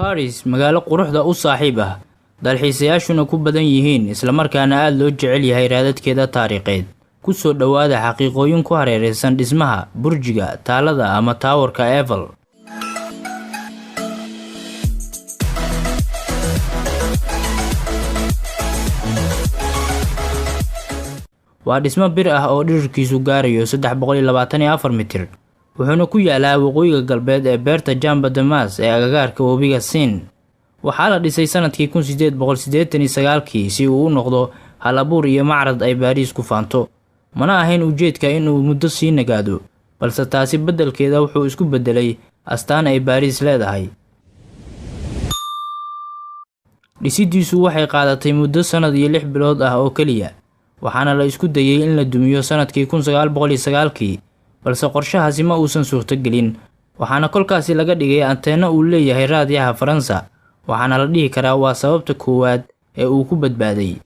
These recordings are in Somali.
Paris magaalo quruxda u saaxiib ah, dalxiisayaashuna ku badan yihiin isla markaana aad loo jecel yahay raadadkeeda taariikheed. Ku soo dhawaada xaqiiqooyin ku hareeraysan dhismaha, burjiga, taalada ama taawarka Eiffel. Waa dhismo bir ah oo dhererkiisu gaarayo 324 mitir, wuxuuna ku yaalaa waqooyiga galbeed ee beerta Jamba de Mas ee agagaarka webiga Seine. Waxaa la dhisay sanadkii 1889 si uu u noqdo hal-abuur iyo macrad ay Paris ku faanto. Mana ahayn ujeedka inuu muddo sii nagaado, balse taasi beddelkeeda wuxuu isku beddelay astaan ay Paris leedahay. Dhisidiisu waxay qaadatay muddo sanad iyo 6 bilood ah oo kaliya, waxaana la isku dayay in la dumiyo sanadkii 1909, balse qorshahaasi ma uusan suurtagelin. Waxaana kolkaasi laga dhigay anteeno uu leeyahay raadiyaha Faransa, waxaana la dhihi karaa waa sababta koowaad ee uu ku badbaaday.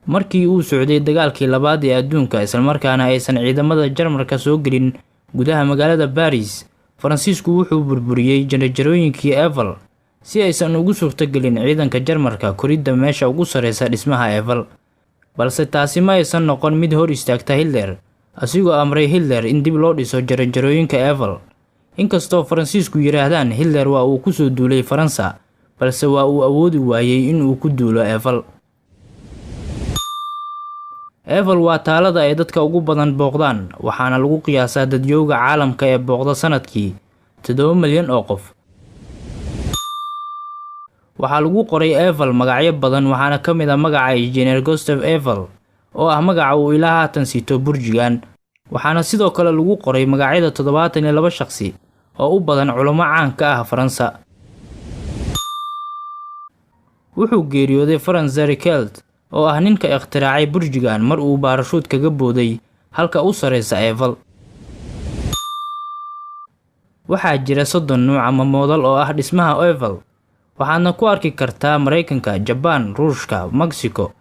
Markii uu socday dagaalkii labaad ee adduunka isla markaana aysan ciidamada Jarmalka soo gelin gudaha magaalada Paris, Faransiisku wuxuu burburiyay jaranjarooyinkii Eiffel si aysan ugu suurtagelin ciidanka Jarmalka koridda meesha ugu sareysa dhismaha Eiffel. Balse taasi ma aysan noqon mid hor istaagta Hitler, asigoo amray Hitler in dib loo dhiso jaranjarooyinka Eiffel. Inkastoo Faransiisku yiraahdaan Hitler waa uu ku soo duulay Faransa, balse waa uu awoodi waayay in uu ku duulo Eiffel. Eiffel waa taalada ay dadka ugu badan booqdaan, waxaana lagu qiyaasaa dadyowga caalamka ee booqda sanadkii 7 milyan oo qof. Waxaa lagu qoray Eiffel magacyo badan, waxaana ka mid ah magaca Engineer Gustave Eiffel oo ah magaca uu ilaa haatan sito burjigan. Waxaana sidoo kale lagu qoray magacyada 72 shakhsi oo u badan culamo caan ka ah Faransa. Wuxuu geeriyooday Franz Zerkelt oo ah ninka ikhtiraacay burjigan mar uu baarashuud kaga booday halka u sareysa Eiffel. Waxaa jira 30 nooc ama moodal oo ah dhismaha Eiffel, waxaadna ku arki kartaa Mareykanka, Japan, Ruushka, Mexico,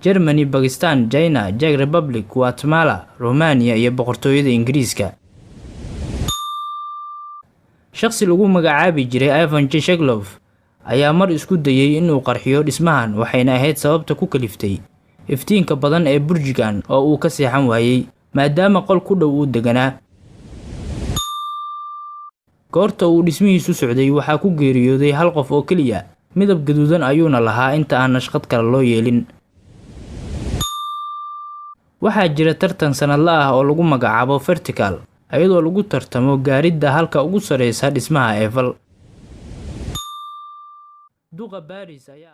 Germany, Pakistan, China, Czech Republic, Guatemala, Romania iyo boqortooyada Ingiriiska. Shakhsi lagu magacaabi jiray Ivan Chekhov ayaa mar isku dayay inuu qarxiyo dhismahan, waxayna ahayd sababta ku kaliftay iftiinka badan ee burjigan oo uu ka seexan waayay maadaama qol ku dhow uu deganaa. Goorta uu dhismihiisu socday waxaa ku geeriyooday hal qof oo kaliya, midab gaduudan ayuuna lahaa inta aan nashqad kale loo yeelin. Waxaa jira tartan sanadle ah oo lagu magacaabo Vertical, iyadoo lagu tartamo gaaridda halka ugu sareysa dhismaha Eiffel. Duqa Paris ayaa